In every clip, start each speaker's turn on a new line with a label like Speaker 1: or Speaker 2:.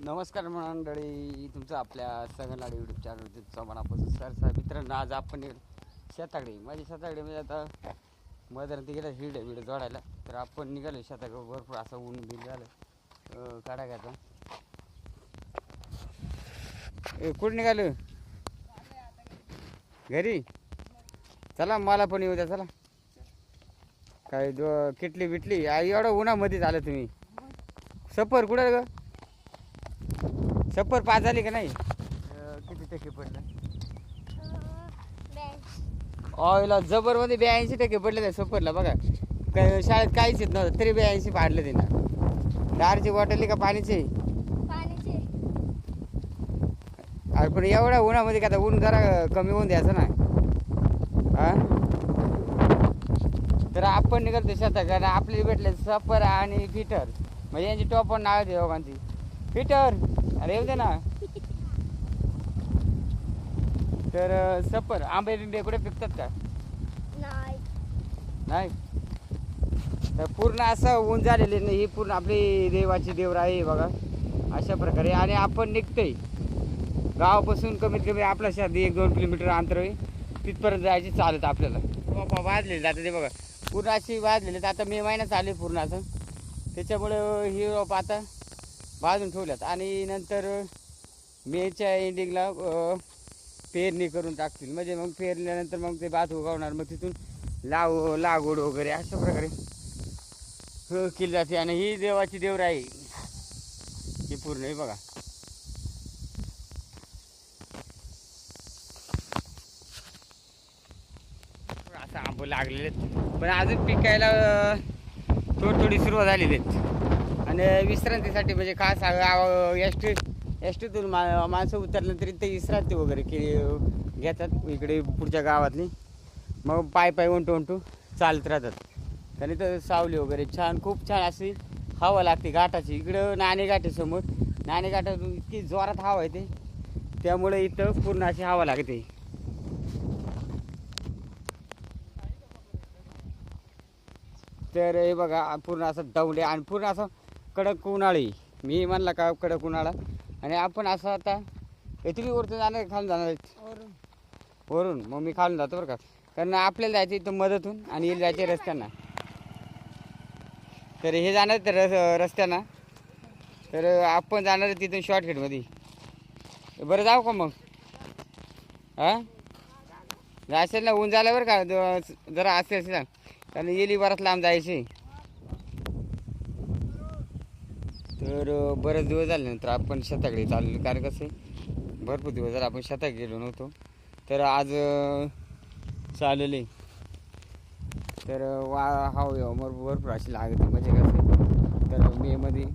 Speaker 1: नमस्कार मंडळी, तुमचं आपल्या सगळ्यांना यूट्यूब चॅनलवरती तुमचा मनापासून सर मित्रांनो, आज आपण शेताकडे माझी शेताकडे म्हणजे आता मदर ती गेलं हिड जोडायला. तर आपण निघालो शेताकडे. भरपूर असं ऊन बिल झालं काढा घ्यायचा. कुठं निघालो? घरी. चला मला पण येऊ द्या. चला काय किटली बिटली एवढं उन्हामध्ये झालं तुम्ही. सफर कुठं ग? सफर पास झाली का नाही? किती टक्के पडलं? ऑयला जबरमध्ये 82% पडले त्या सफरला. बघा शाळेत काहीच येत नव्हतं तरी 82 पाडलं तिनं. दारची बॉटल का पाणीची? अरे पण एवढ्या उन्हामध्ये का? ऊन जरा कमी होऊन द्यायचं ना. हा तर आपण निघालतो शेताकडे. आपल्याला भेटले सफर आणि फिटर, म्हणजे यांची टॉप नाव आहे दोघांची. फिटर अरे येऊ दे ना. तर सफर आंबे बिंबे कुठे पिकतात का? नाही. तर पूर्ण असं ऊन झालेले नाही. ही पूर्ण आपली देवाची देवराई आहे बघा अशा प्रकारे. आणि आपण निघतोय गावापासून कमीत कमी आपल्या शेत 1-2 किलोमीटर अंतर आहे. तिथपर्यंत जायची चालत आपल्याला. बाबा वाजलेले जातं ते बघा, पूर्ण अशी वाजलेले. तर आता मे महिना चालू आहे पूर्ण असं, त्याच्यामुळे ही रोप आता बाजून ठेवल्यात. आणि नंतर मेच्या एंडिंगला पेरणी करून टाकतील. म्हणजे मग पेरल्यानंतर मग ते भात उगवणार. मग तिथून लागवड वगैरे अशा प्रकारे केली जाते. आणि ही देवाची देवराई ही पूर्ण आहे बघा. असं आंबे लागलेले आहेत, पण अजून पिकायला थोडी सुरुवात झालेली आहेत. आणि विश्रांतीसाठी म्हणजे खास एसटीतून माणसं उतरलं तरी ते विश्रांती वगैरे घेतात इकडे पुढच्या गावातली. मग पाय उंटू चालत राहतात. त्याने तर सावली वगैरे छान, खूप छान अशी हवा लागते घाटाची. इकडं नाणेघाट आहे समोर. नाणेघाटातून इतकी जोरात हवा येते, त्यामुळे इथं पूर्ण अशी हवा लागते. तर हे बघा पूर्ण असं दवले आणि पूर्ण असं कडक उन्हाळी. मी म्हणला का कडक उन्हाळा. आणि आपण असं आता तुम्ही वरतून जाणार खालून जाणार आहेत? वरून. मग मी खालून जातो बरं का, कारण आपल्याला जायचं इथं मदतून आणि येईल जायचे रस्त्यांना. तर हे जाणार तर रस्त्यानं. तर आपण जाणार आहे तिथून शॉर्टकटमध्ये. बरं जाऊ का मग? हां जायचं ना, ऊन झालं बरं का जरा असेल ना, कारण येली बराच लांब जायचे. तर बरेच दिवस झाल्यानंतर आपण शेताकडे चाललो. कारण कसं आहे, भरपूर दिवस झाले आपण शेतात गेलो नव्हतो. तर आज चालले. तर भरपूर अशी लागते. म्हणजे कसं तर मेमध्ये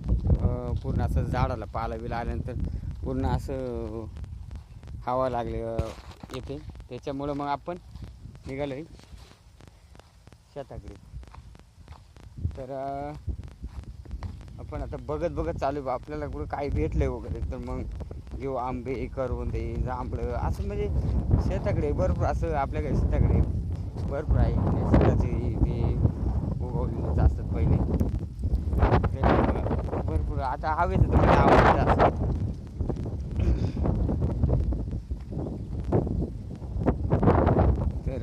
Speaker 1: पूर्ण असं झाडाला पाला बिला आल्यानंतर पूर्ण असं हवा लागले येते. त्याच्यामुळं मग आपण निघालो आहे शेताकडे. तर आपण आता बघत चालू आपल्याला कुठं काही भेटलं वगैरे तर मग घेऊ. आंबे, करवंदे, जांभळं असं म्हणजे शेताकडे भरपूर असं आपल्याकडे शेताकडे भरपूर आहे. निसर्गाचे ते उगवलेले असतात पहिले. भरपूर आता हवेत तर आवडतं असं. तर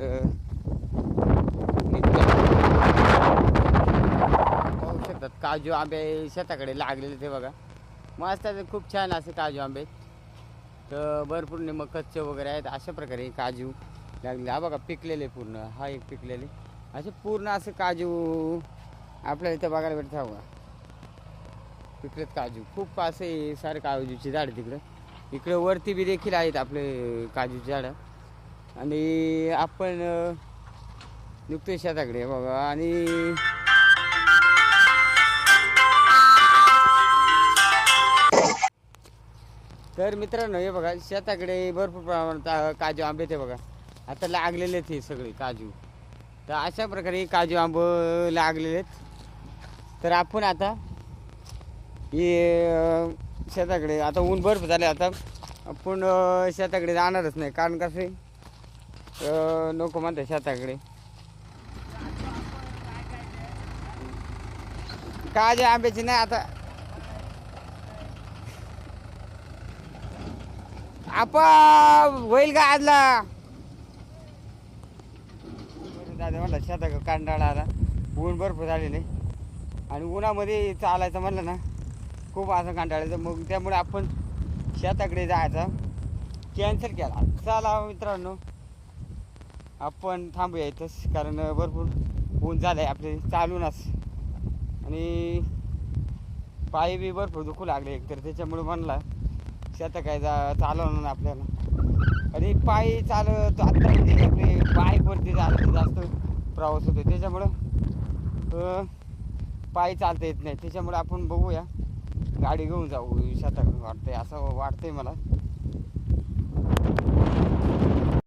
Speaker 1: पाहू शकतात काजू आंबे शेताकडे लागलेले ते बघा. मस्त खूप छान असे काजू आंबे. तर भरपूर मग कच्चे वगैरे आहेत. अशा प्रकारे काजू लागले. हा बघा पिकलेले पूर्ण. हा एक पिकलेले असे पूर्ण असे काजू आपल्याला इथं बघायला भेटतं बघा. पिकलेत काजू. खूप असे सारे काजूची झाडं तिकडं. इकडे वरती बी देखील आहेत आपले काजूची झाडं. आणि आपण निघतोय शेताकडे बघा. आणि तर मित्रांनो हे बघा शेताकडे भरपूर प्रमाणात काजू आंबे ते बघा आता लागलेले आहेत हे सगळे काजू. तर अशा प्रकारे काजू आंबे लागलेले आहेत. तर आपण आता हे शेताकडे आता ऊन भरपूर झाले. आता आपण शेताकडे जाणारच नाही. कारण कसे नको म्हणतात शेताकडे. काजू आंब्याची नाही आता आपा होईल का आजला दादा म्हणला शेता कांडाळा आला ऊन भरपूर झालेले आणि उन्हामध्ये चालायचं म्हणलं ना खूप असं कांटाळायचं मग त्यामुळे आपण शेताकडे जायचा कॅन्सल केला. चला मित्रांनो आपण थांबूया इथंच कारण भरपूर ऊन झालं आहे आपले चालूनच आणि पाय बी भरपूर दुखू लागले एकतर त्याच्यामुळे म्हणला शेता काय चालवणार ना आपल्याला आणि पायी चालत आता आपले बाईकवरती झालं जास्त प्रवास होतो त्याच्यामुळं पायी चालता येत नाही त्याच्यामुळे आपण बघूया गाडी घेऊन जाऊ शेताकडे वाटतंय असं वाटतंय मला.